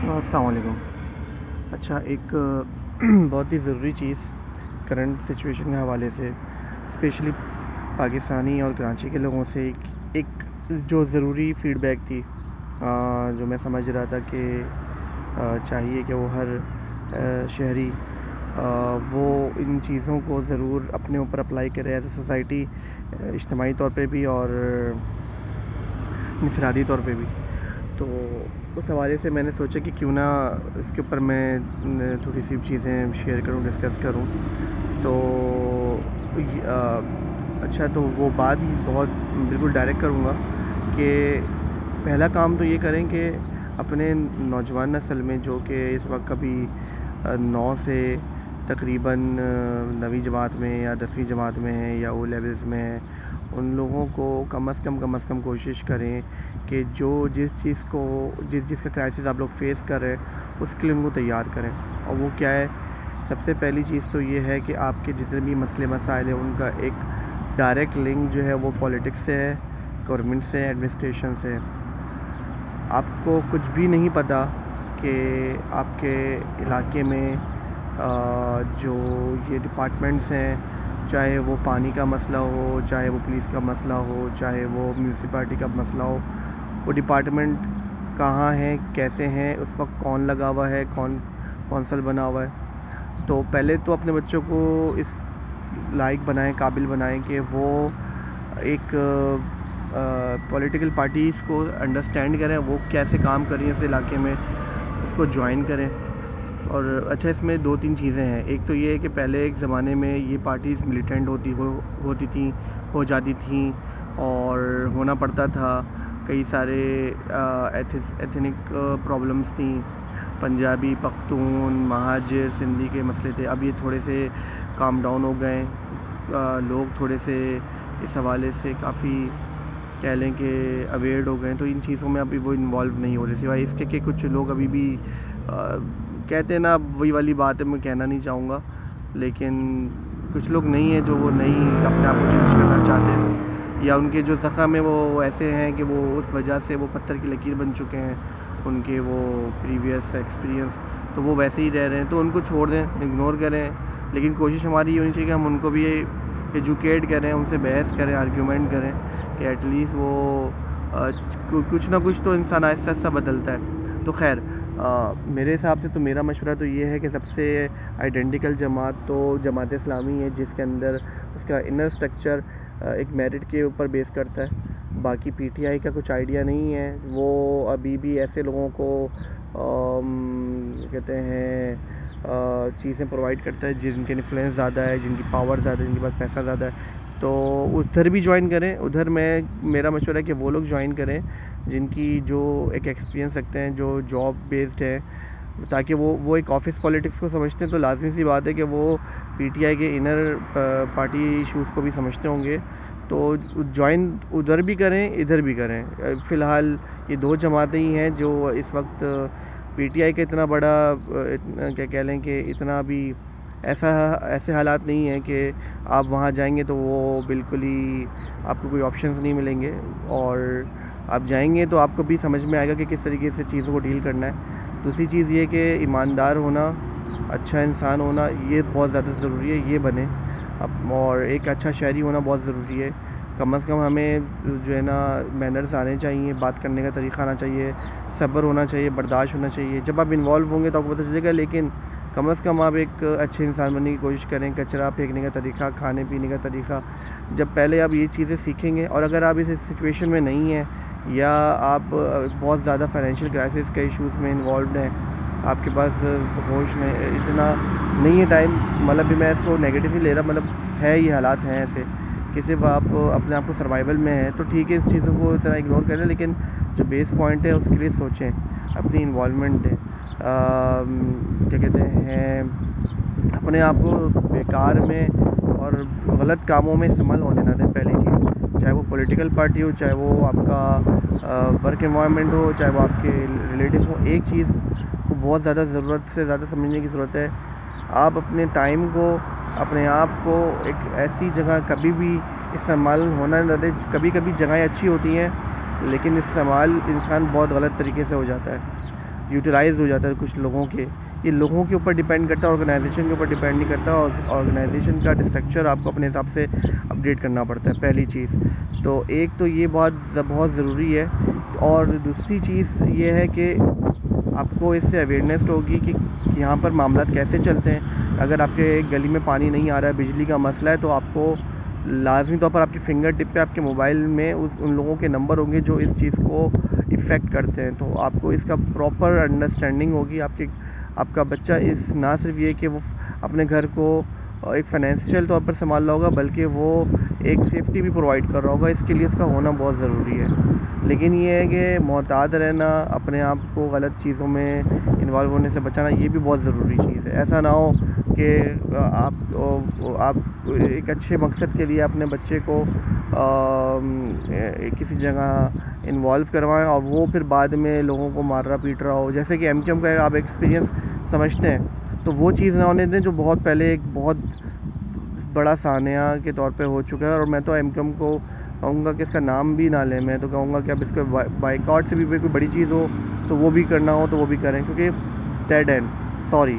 السلام علیکم۔ اچھا، ایک بہت ہی ضروری چیز کرنٹ سچویشن کے حوالے سے اسپیشلی پاکستانی اور کراچی کے لوگوں سے ایک جو ضروری فیڈ بیک تھی، جو میں سمجھ رہا تھا کہ چاہیے کہ وہ ہر شہری وہ ان چیزوں کو ضرور اپنے اوپر اپلائی کرے ایز اے سوسائٹی، اجتماعی طور پہ بھی اور انفرادی طور پہ بھی۔ تو اس حوالے سے میں نے سوچا کہ کیوں نہ اس کے اوپر میں تھوڑی سی چیزیں شیئر کروں، ڈسکس کروں۔ تو اچھا، تو وہ بات ہی بہت بالکل ڈائریکٹ کروں گا کہ پہلا کام تو یہ کریں کہ اپنے نوجوان نسل میں جو کہ اس وقت کبھی 9 سے تقریباً 9ویں جماعت میں یا 10ویں جماعت میں ہے یا او لیولز میں ہے، ان لوگوں کو کم از کم کوشش کریں کہ جو جس چیز کا کرائسس آپ لوگ فیس کر رہے ہیں اس کے لیے ان کو تیار کریں۔ اور وہ کیا ہے؟ سب سے پہلی چیز تو یہ ہے کہ آپ کے جتنے بھی مسئلے مسائل ہیں ان کا ایک ڈائریکٹ لنک جو ہے وہ پولیٹکس سے ہے، گورنمنٹ سے، ایڈمنسٹریشن سے۔ آپ کو کچھ بھی نہیں پتہ کہ آپ کے علاقے میں جو یہ ڈپارٹمنٹس ہیں، چاہے وہ پانی کا مسئلہ ہو، چاہے وہ پولیس کا مسئلہ ہو، چاہے وہ میونسپلٹی کا مسئلہ ہو، وہ ڈپارٹمنٹ کہاں ہیں، کیسے ہیں، اس وقت کون لگا ہوا ہے، کون کونسل بنا ہوا ہے۔ تو پہلے تو اپنے بچوں کو اس لائق بنائیں، قابل بنائیں کہ وہ ایک پولیٹیکل پارٹیز کو انڈرسٹینڈ کریں، وہ کیسے کام کر رہی ہیں اس علاقے میں، اس کو جوائن کریں۔ اور اچھا، اس میں 2-3 چیزیں ہیں۔ ایک تو یہ ہے کہ پہلے ایک زمانے میں یہ پارٹیز ملیٹنٹ ہوتی تھیں، ہو جاتی تھیں اور ہونا پڑتا تھا۔ کئی سارے ایتھنک پرابلمس تھیں، پنجابی، پختون، مہاجر، سندھی کے مسئلے تھے۔ اب یہ تھوڑے سے کام ڈاؤن ہو گئے، لوگ تھوڑے سے اس حوالے سے کافی کہہ لیں کہ اویئرڈ ہو گئے، تو ان چیزوں میں ابھی وہ انوالو نہیں ہو رہے، سوائے اس کے کہ کچھ لوگ ابھی بھی کہتے ہیں نا، وہی والی بات ہے، میں کہنا نہیں چاہوں گا، لیکن کچھ لوگ نہیں ہیں جو وہ نہیں اپنے آپ کو چینج کرنا چاہتے ہیں، یا ان کے جو زخم ہیں وہ ایسے ہیں کہ وہ اس وجہ سے وہ پتھر کی لکیر بن چکے ہیں، ان کے وہ پریویس ایکسپیرینس، تو وہ ویسے ہی رہ رہے ہیں، تو ان کو چھوڑ دیں، اگنور کریں۔ لیکن کوشش ہماری یہ ہونی چاہیے کہ ہم ان کو بھی ایجوکیٹ کریں، ان سے بحث کریں، آرگیومنٹ کریں کہ ایٹ لیسٹ وہ کچھ نہ کچھ تو انسان آہستہ آہستہ بدلتا ہے۔ تو خیر، میرے حساب سے تو میرا مشورہ تو یہ ہے کہ سب سے آئیڈینٹیکل جماعت تو جماعت اسلامی ہے، جس کے اندر اس کا انر اسٹرکچر ایک میرٹ کے اوپر بیس کرتا ہے۔ باقی پی ٹی آئی کا کچھ آئیڈیا نہیں ہے، وہ ابھی بھی ایسے لوگوں کو کہتے ہیں چیزیں پرووائڈ کرتا ہے جن کے انفلوئنس زیادہ ہے، جن کی پاور زیادہ ہے، جن کے پاس پیسہ زیادہ ہے، تو ادھر بھی جوائن کریں۔ ادھر میرا مشورہ ہے کہ وہ لوگ جوائن کریں جن کی جو ایک ایکسپیرینس رکھتے ہیں، جو جاب بیسڈ ہے، تاکہ وہ ایک آفس پالیٹکس کو سمجھتے ہیں، تو لازمی سی بات ہے کہ وہ پی ٹی آئی کے انر پارٹی ایشوز کو بھی سمجھتے ہوں گے، تو جوائن ادھر بھی کریں، ادھر بھی کریں۔ فی الحال یہ 2 جماعتیں ہی ہیں جو اس وقت پی ٹی آئی کا اتنا بڑا کیا کہہ لیں کہ اتنا بھی ایسے حالات نہیں ہیں کہ آپ وہاں جائیں گے تو وہ بالکل ہی آپ کو کوئی آپشنز نہیں ملیں گے، اور آپ جائیں گے تو آپ کو بھی سمجھ میں آئے گا کہ کس طریقے سے چیزوں کو ڈیل کرنا ہے۔ دوسری چیز یہ کہ ایماندار ہونا، اچھا انسان ہونا، یہ بہت زیادہ ضروری ہے، یہ بنے، اور ایک اچھا شہری ہونا بہت ضروری ہے۔ کم از کم ہمیں جو ہے نا مینرز آنے چاہیے، بات کرنے کا طریقہ آنا چاہیے، صبر ہونا چاہیے، برداشت ہونا چاہیے۔ جب آپ انوالو ہوں گے تو آپ کو پتہ چلے گا، لیکن کم از کم آپ ایک اچھے انسان بننے کی کوشش کریں۔ کچرا پھینکنے کا طریقہ، کھانے پینے کا طریقہ، جب پہلے آپ یہ چیزیں سیکھیں گے، اور اگر آپ اس سچویشن میں نہیں ہیں یا آپ بہت زیادہ فائنینشیل کرائسس کے ایشوز میں انوالوڈ ہیں، آپ کے پاس ہوش نہیں، اتنا نہیں ہے ٹائم، مطلب میں اس کو نیگیٹو نہیں لے رہا، مطلب ہے یہ حالات ہیں ایسے کہ صرف آپ اپنے آپ کو سروائیول میں ہیں، تو ٹھیک ہے، اس چیزوں کو اتنا اگنور کریں، لیکن جو بیس پوائنٹ ہے اس کے لیے سوچیں، اپنی انوالومنٹ دیں، کیا کہتے ہیں، اپنے آپ کو بیکار میں اور غلط کاموں میں استعمال ہونے نہ دیں۔ پہلی چیز، چاہے وہ پولیٹیکل پارٹی ہو، چاہے وہ آپ کا ورک انوائرمنٹ ہو، چاہے وہ آپ کے ریلیٹیو ہو، ایک چیز کو بہت زیادہ ضرورت سے زیادہ سمجھنے کی ضرورت ہے، آپ اپنے ٹائم کو، اپنے آپ کو ایک ایسی جگہ کبھی بھی استعمال ہونا نہ دیں۔ کبھی کبھی جگہیں اچھی ہوتی ہیں لیکن استعمال انسان بہت غلط طریقے سے ہو جاتا ہے۔ یوٹیلائز ہو جاتا ہے کچھ لوگوں کے. یہ لوگوں کے اوپر ڈیپینڈ کرتا ہے, آرگنائزیشن کے اوپر ڈیپینڈ نہیں کرتا, اور آرگنائزیشن کا اسٹرکچر آپ کو اپنے حساب سے اپڈیٹ کرنا پڑتا ہے, پہلی چیز. تو ایک تو یہ بہت ضروری ہے. اور دوسری چیز یہ ہے کہ آپ کو اس سے اویئرنیس ہوگی کہ یہاں پر معاملات کیسے چلتے ہیں. اگر آپ کے گلی میں پانی نہیں آ رہا ہے, بجلی کا مسئلہ ہے, تو آپ کو لازمی طور پر آپ کی فنگر ٹپ پہ آپ کے موبائل میں ان لوگوں کے نمبر ہوں گے جو اس چیز کو افیکٹ کرتے ہیں. تو آپ کو اس کا پراپر انڈرسٹینڈنگ ہوگی. آپ کا بچہ نہ صرف یہ کہ وہ اپنے گھر کو ایک فائنینشیل طور پر سنبھال رہا ہوگا, بلکہ وہ ایک سیفٹی بھی پرووائڈ کر رہا ہوگا. اس کے لیے اس کا ہونا بہت ضروری ہے. لیکن یہ ہے کہ محتاط رہنا, اپنے آپ کو غلط چیزوں میں انوالو ہونے سے بچانا, یہ بھی بہت ضروری چیز ہے. ایسا نہ ہو کہ آپ ایک اچھے مقصد کے لیے اپنے بچے کو کسی جگہ انوالو کروائیں اور وہ پھر بعد میں لوگوں کو مار رہا پیٹ رہا ہو, جیسے کہ MQM کا آپ ایکسپیرینس سمجھتے ہیں. تو وہ چیز نہ ہونے دیں جو بہت پہلے ایک بہت بڑا سانحہ کے طور پہ ہو چکا ہے. اور میں تو MQM کو کہوں گا کہ اس کا نام بھی نہ لیں. میں تو کہوں گا کہ اب اس کو بائیکاٹ سے بھی کوئی بڑی چیز ہو تو وہ بھی کرنا ہو تو وہ بھی کریں, کیونکہ ڈیڈ اینڈ سوری,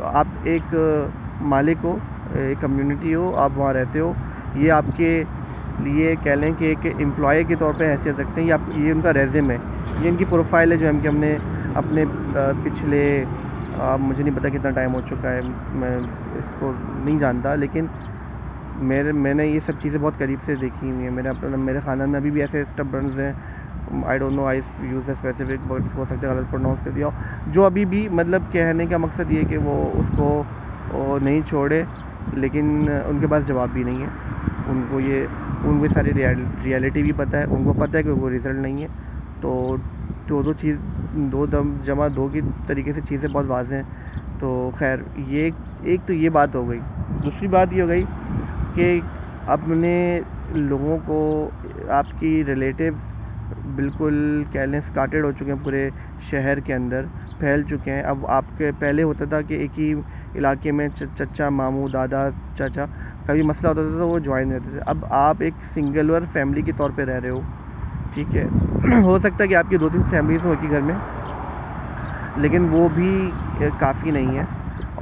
آپ ایک مالک ہو, ایک کمیونٹی ہو, آپ وہاں رہتے ہو, یہ آپ کے لیے کہہ لیں کہ ایک امپلائی کے طور پہ حیثیت رکھتے ہیں. یہ ان کا ریزیوم ہے, یہ ان کی پروفائل ہے جو MQM نے اپنے پچھلے مجھے نہیں پتا کتنا ٹائم ہو چکا ہے, میں اس کو نہیں جانتا, لیکن میں نے یہ سب چیزیں بہت قریب سے دیکھی ہوئی ہیں. میرے خاندان میں ابھی بھی ایسے اسٹبرنز ہیں, I don't know, I use a specific words, ہو سکتا ہے غلط پروناؤنس کر دیا ہو, جو ابھی بھی مطلب کہنے کا مقصد یہ کہ وہ اس کو نہیں چھوڑے, لیکن ان کے پاس جواب بھی نہیں ہے. ان کو ساری ریالٹی بھی پتہ ہے, ان کو پتہ ہے کہ وہ رزلٹ نہیں ہے. تو دو دم جمع دو کی طریقے سے چیزیں بہت واضح ہیں. تو خیر, یہ ایک تو یہ بات ہو گئی. دوسری بات یہ ہو گئی کہ اپنے لوگوں کو, آپ کی ریلیٹیوز بالکل کہہ لیں اسکاٹڈ ہو چکے ہیں, پورے شہر کے اندر پھیل چکے ہیں. اب آپ کے پہلے ہوتا تھا کہ ایک ہی علاقے میں چچا, ماموں, دادا, چاچا کا بھی مسئلہ ہوتا تھا تو وہ جوائن رہتے تھے. اب آپ ایک سنگولر فیملی کے طور پہ رہ رہے ہو, ٹھیک ہے. ہو سکتا ہے کہ آپ کی 2-3 فیملیز ہوں ایک ہی گھر میں, لیکن وہ بھی کافی نہیں ہے,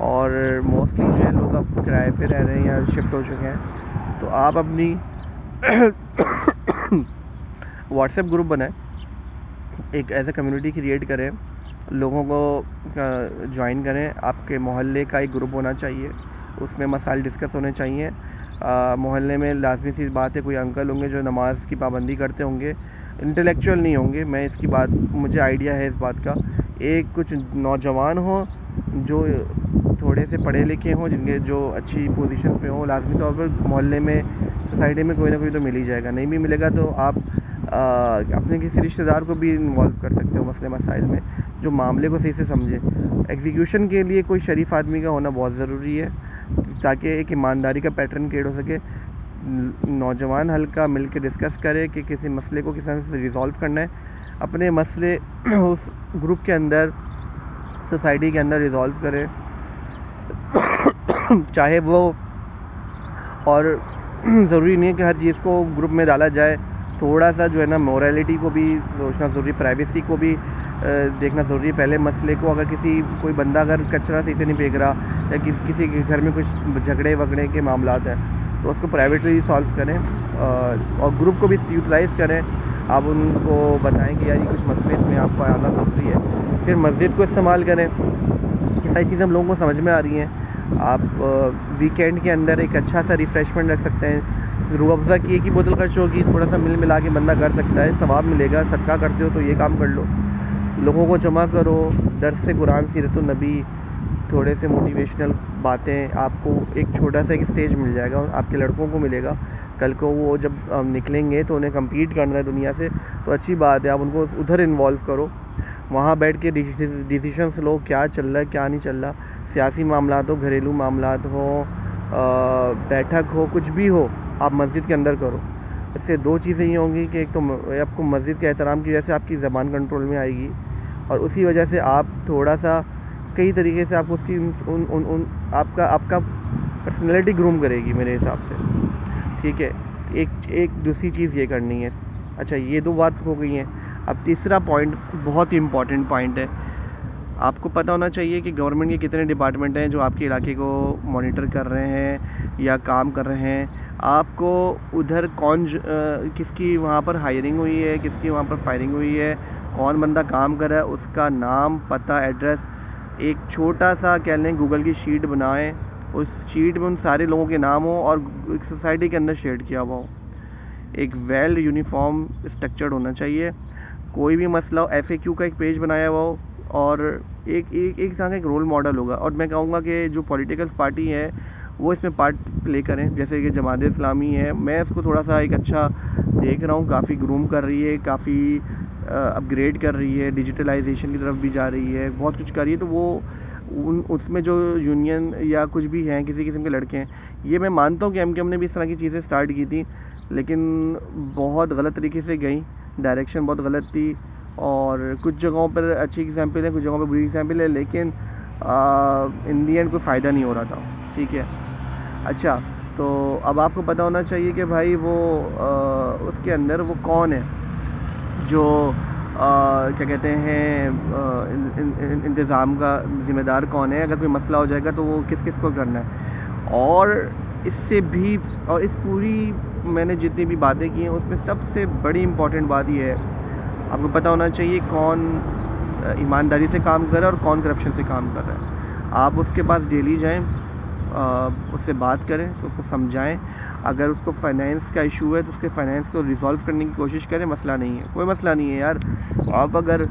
اور موسٹلی جو ہے لوگ اب کرائے پہ رہ رہے ہیں یا شفٹ ہو چکے ہیں. تو آپ اپنی واٹس ایپ گروپ بنائیں, ایک ایز اے کمیونٹی کریٹ کریں, لوگوں کو جوائن کریں. آپ کے محلے کا ایک گروپ ہونا چاہیے, اس میں مسائل ڈسکس ہونے چاہیے. محلے میں لازمی سی بات ہے کوئی انکل ہوں گے جو نماز کی پابندی کرتے ہوں گے, انٹلیکچوئل نہیں ہوں گے, میں اس کی بات, مجھے آئیڈیا ہے اس بات کا. ایک کچھ نوجوان ہوں جو تھوڑے سے پڑھے لکھے ہوں, جن کے جو اچھی پوزیشنز پہ ہوں, لازمی طور پر محلے میں, سوسائٹی میں کوئی نہ کوئی تو مل ہی جائے گا. نہیں بھی ملے گا تو آپ اپنے کسی رشتہ دار کو بھی انوالو کر سکتے ہو مسئلے مسائل میں, جو معاملے کو صحیح سے سمجھے. ایگزیکیوشن کے لیے کوئی شریف آدمی کا ہونا بہت ضروری ہے, تاکہ ایک ایمانداری کا پیٹرن کریٹ ہو سکے. نوجوان ہلکا مل کے ڈسکس کرے کہ کسی مسئلے کو کس طرح سے ریزالو کرنا ہے. اپنے مسئلے اس گروپ کے اندر, سوسائٹی کے اندر ریزالو کریں, چاہے وہ, اور ضروری نہیں ہے کہ ہر چیز کو گروپ میں ڈالا جائے. تھوڑا سا جو ہے نا موریلٹی کو بھی سوچنا ضروری, پرائیویسی کو بھی دیکھنا ضروری ہے. پہلے مسئلے کو, اگر کوئی بندہ اگر کچرا صحیح سے نہیں پھینک رہا, یا کسی کے گھر میں کچھ جھگڑے وگڑے کے معاملات ہیں, تو اس کو پرائیویٹلی سالو کریں, اور گروپ کو بھی یوٹیلائز کریں. آپ ان کو بتائیں کہ یار یہ کچھ مسئلے اس میں آپ کو آنا ضروری ہے. پھر مسجد کو استعمال کریں. یہ ساری چیزیں ہم لوگوں کو سمجھ میں آ رہی ہیں. آپ ویکینڈ کے اندر ایک اچھا سا ریفریشمنٹ رکھ سکتے ہیں. روح افزا کی ایک ہی بوتل خرچ ہوگی, تھوڑا سا ملا کے بندہ کر سکتا ہے, ثواب ملے گا. صدقہ کرتے ہو تو یہ کام کر لو, لوگوں کو جمع کرو, درس سے قرآن, سیرت النبی, تھوڑے سے موٹیویشنل باتیں. آپ کو ایک چھوٹا سا ایک اسٹیج مل جائے گا, آپ کے لڑکوں کو ملے گا. کل کو وہ جب نکلیں گے تو انہیں کمپیٹ کرنا ہے دنیا سے, تو اچھی بات ہے, آپ ان کو ادھر انوالو کرو. وہاں بیٹھ کے ڈیسیشنس لو, کیا چل رہا ہے کیا نہیں چل رہا. سیاسی معاملات ہو, گھریلو معاملات ہو, بیٹھک ہو, کچھ بھی ہو, آپ مسجد کے اندر کرو. اس سے 2 چیزیں یہ ہوں گی کہ ایک تو آپ کو مسجد کے احترام کی وجہ سے آپ کی زبان کنٹرول میں آئے گی, اور اسی وجہ سے آپ تھوڑا سا کئی طریقے سے آپ کو اس کی آپ کا پرسنالٹی گروم کرے گی میرے حساب سے, ٹھیک ہے. ایک دوسری چیز یہ کرنی ہے. اچھا, یہ 2 بات ہو گئی ہیں. اب تیسرا پوائنٹ بہت ہی امپورٹنٹ پوائنٹ ہے. آپ کو پتہ ہونا چاہیے کہ گورنمنٹ کے کتنے ڈپارٹمنٹ ہیں جو آپ کے علاقے کو مانیٹر کر رہے ہیں یا کام کر رہے ہیں. آپ کو ادھر کس کی وہاں پر ہائرنگ ہوئی ہے, کس کی وہاں پر فائرنگ ہوئی ہے, کون بندہ کام کر رہا ہے, اس کا نام, پتہ, ایڈریس, ایک چھوٹا سا کہہ لیں گوگل کی شیٹ بنائیں. اس شیٹ میں ان سارے لوگوں کے نام ہوں اور ایک سوسائٹی کے اندر شیئر کیا ہوا ہو. ایک ویل یونیفارم اسٹرکچرڈ ہونا چاہیے. کوئی بھی مسئلہ ہو, ایف اے کیو کا ایک پیج بنایا ہوا ہو, اور ایک طرح کا ایک رول ماڈل ہوگا. اور میں کہوں گا کہ جو پولیٹیکل پارٹی ہے وہ اس میں پارٹ پلے کریں, جیسے کہ جماعت اسلامی ہے. میں اس کو تھوڑا سا ایک اچھا دیکھ رہا ہوں, کافی گروم کر رہی ہے, کافی اپ گریڈ کر رہی ہے, ڈیجیٹلائزیشن کی طرف بھی جا رہی ہے, بہت کچھ کر رہی ہے. تو وہ اس میں جو یونین یا کچھ بھی ہیں کسی قسم کے لڑکے ہیں, یہ میں مانتا ہوں کہ ایم کیو ایم نے بھی اس طرح کی چیزیں سٹارٹ کی تھیں, لیکن بہت غلط طریقے سے گئیں, ڈائریکشن بہت غلط تھی, اور کچھ جگہوں پر اچھی ایگزامپل ہے, کچھ جگہوں پر بری ایگزامپل ہے, لیکن ان دی اینڈ کوئی فائدہ نہیں ہو رہا تھا. ٹھیک ہے. اچھا, تو اب آپ کو پتہ ہونا چاہیے کہ بھائی وہ اس کے اندر وہ کون ہے جو کیا کہتے ہیں انتظام کا ذمہ دار کون ہے. اگر کوئی مسئلہ ہو جائے گا تو وہ کس کس کو کرنا ہے. اور اس سے بھی, اور اس پوری میں نے جتنی بھی باتیں کی ہیں اس میں سب سے بڑی امپورٹنٹ بات یہ ہے, آپ کو پتہ ہونا چاہیے کون ایمانداری سے کام کر رہا ہے اور کون کرپشن سے کام کر رہا ہے. آپ اس کے پاس ڈیلی جائیں, اس سے بات کریں, اس کو سمجھائیں. اگر اس کو فائنینس کا ایشو ہے تو اس کے فائنینس کو ریزالو کرنے کی کوشش کریں. مسئلہ نہیں ہے, کوئی مسئلہ نہیں ہے یار. آپ اگر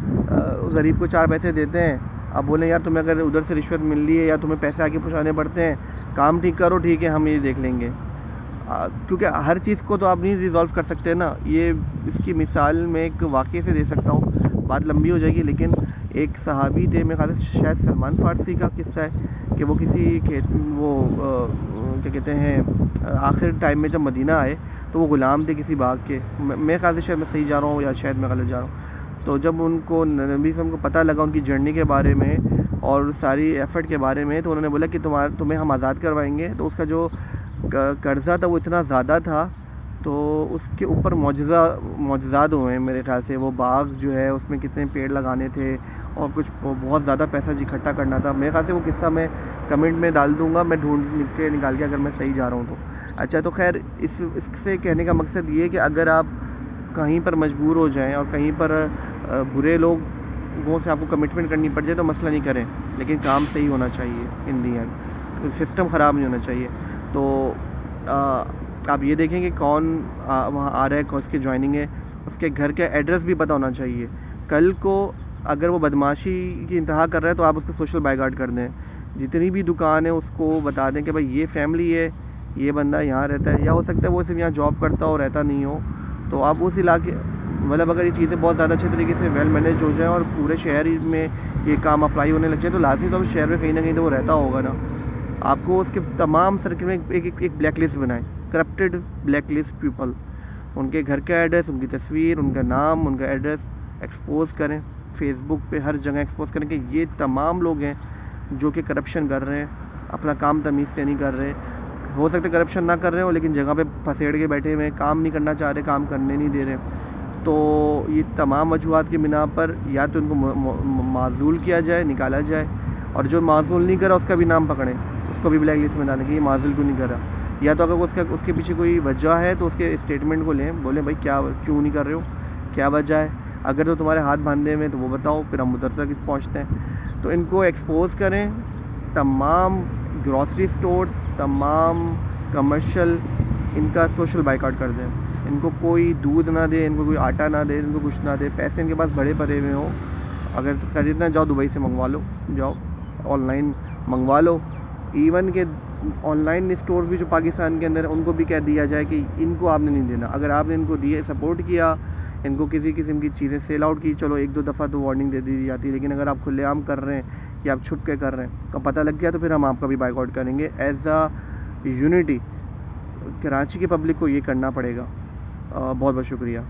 غریب کو 4 پیسے دیتے ہیں, آپ بولیں یار تمہیں اگر ادھر سے رشوت مل رہی ہے یا تمہیں پیسے آگے پہنچانے پڑتے ہیں, کام ٹھیک کرو, ٹھیک ہے ہم یہ دیکھ لیں گے. کیونکہ ہر چیز کو تو آپ نہیں ریزالو کر سکتے نا. یہ اس کی مثال میں ایک واقعے سے دے سکتا ہوں, بات لمبی ہو جائے گی, لیکن ایک صحابی تھے, میرے خیال سے شاید سلمان فارسی کا قصہ ہے, کہ وہ کسی کیا کہتے ہیں آخر ٹائم میں جب مدینہ آئے تو وہ غلام تھے کسی باغ کے. میرے خیال سے شاید میں صحیح جا رہا ہوں یا شاید میں غلط جا رہا ہوں. تو جب ان کو نبی صلی اللہ علیہ وسلم کو پتہ لگا ان کی جرنی کے بارے میں اور ساری ایفرٹ کے بارے میں, تو انہوں نے بولا کہ تمہیں ہم آزاد کروائیں گے. تو اس کا جو قرضہ تھا وہ اتنا زیادہ تھا, تو اس کے اوپر معجزات ہوئے ہیں میرے خیال سے. وہ باغ جو ہے اس میں کتنے پیڑ لگانے تھے اور کچھ بہت زیادہ پیسہ اکٹھا کرنا تھا. میرے خیال سے وہ قصہ میں کمنٹ میں ڈال دوں گا, میں ڈھونڈ کے نکال کے, اگر میں صحیح جا رہا ہوں تو. اچھا, تو خیر اس سے کہنے کا مقصد یہ ہے کہ اگر آپ کہیں پر مجبور ہو جائیں اور کہیں پر برے لوگوں سے آپ کو کمٹمنٹ کرنی پڑ جائے تو مسئلہ نہیں کریں, لیکن کام صحیح ہونا چاہیے. ان دی اینڈ سسٹم خراب نہیں ہونا چاہیے. تو آپ یہ دیکھیں کہ کون وہاں آ رہا ہے, کون اس کی جوائننگ ہے, اس کے گھر کا ایڈریس بھی پتہ ہونا چاہیے. کل کو اگر وہ بدماشی کی انتہا کر رہا ہے تو آپ اس کو سوشل بائی کاٹ کر دیں. جتنی بھی دکان ہے اس کو بتا دیں کہ بھائی یہ فیملی ہے, یہ بندہ یہاں رہتا ہے, یا ہو سکتا ہے وہ صرف یہاں جاب کرتا ہو, رہتا نہیں ہو. تو آپ اس علاقے, مطلب اگر یہ چیزیں بہت زیادہ اچھے طریقے سے ویل مینیج ہو جائیں اور پورے شہر میں یہ کام اپلائی ہونے لگ جائے, تو لازمی طور پر شہر میں کہیں نہ کہیں تو وہ رہتا ہوگا نا. آپ کو اس کے تمام سرکل میں ایک بلیک لسٹ بنائیں, کرپٹڈ بلیک لسٹ پیپل. ان کے گھر کا ایڈریس, ان کی تصویر, ان کا نام, ان کا ایڈریس ایکسپوز کریں. فیس بک پہ ہر جگہ ایکسپوز کریں کہ یہ تمام لوگ ہیں جو کہ کرپشن کر رہے ہیں, اپنا کام تمیز سے نہیں کر رہے. ہو سکتا ہے کرپشن نہ کر رہے ہو, لیکن جگہ پہ پھسیڑ کے بیٹھے ہوئے, کام نہیں کرنا چاہ رہے, کام کرنے نہیں دے رہے. تو یہ تمام وجوہات کی بنا پر یا تو ان کو معزول کیا جائے, نکالا جائے, اور جو معزول نہیں کرا اس کا بھی نام پکڑیں, اس کو بھی بلیک لسٹ میں ڈالیں کہ یہ معزول کیوں نہیں کرا. یا تو اگر اس کے پیچھے کوئی وجہ ہے تو اس کے اسٹیٹمنٹ کو لیں, بولیں بھائی کیوں نہیں کر رہے ہو, کیا وجہ ہے. اگر تو تمہارے ہاتھ باندھے ہوئے تو وہ بتاؤ, پھر ہم ادھر تک پہنچتے ہیں. تو ان کو ایکسپوز کریں. تمام گروسری سٹورز, تمام کمرشل, ان کا سوشل بائیکاٹ کر دیں. ان کو کوئی دودھ نہ دے, ان کو کوئی آٹا نہ دے, ان کو کچھ نہ دے. پیسے ان کے پاس بڑے پڑے ہوئے ہوں, اگر خریدنا جاؤ دبئی سے منگوا لو, جاؤ آن لائن منگوا لو. ایون کہ آن لائن اسٹور بھی جو پاکستان کے اندر ہے ان کو بھی کہہ دیا جائے کہ ان کو آپ نے نہیں دینا. اگر آپ نے ان کو دیے, سپورٹ کیا, ان کو کسی قسم کی چیزیں سیل آؤٹ کی, چلو 1-2 دفعہ تو وارننگ دے دی جاتی ہے, لیکن اگر آپ کھلے عام کر رہے ہیں یا آپ چھپ کے کر رہے ہیں تو پتہ لگ گیا تو پھر ہم آپ کا بھی بائیک آؤٹ کریں گے. ایز اے یونٹی کراچی کی پبلک کو یہ کرنا پڑے گا. بہت بہت شکریہ.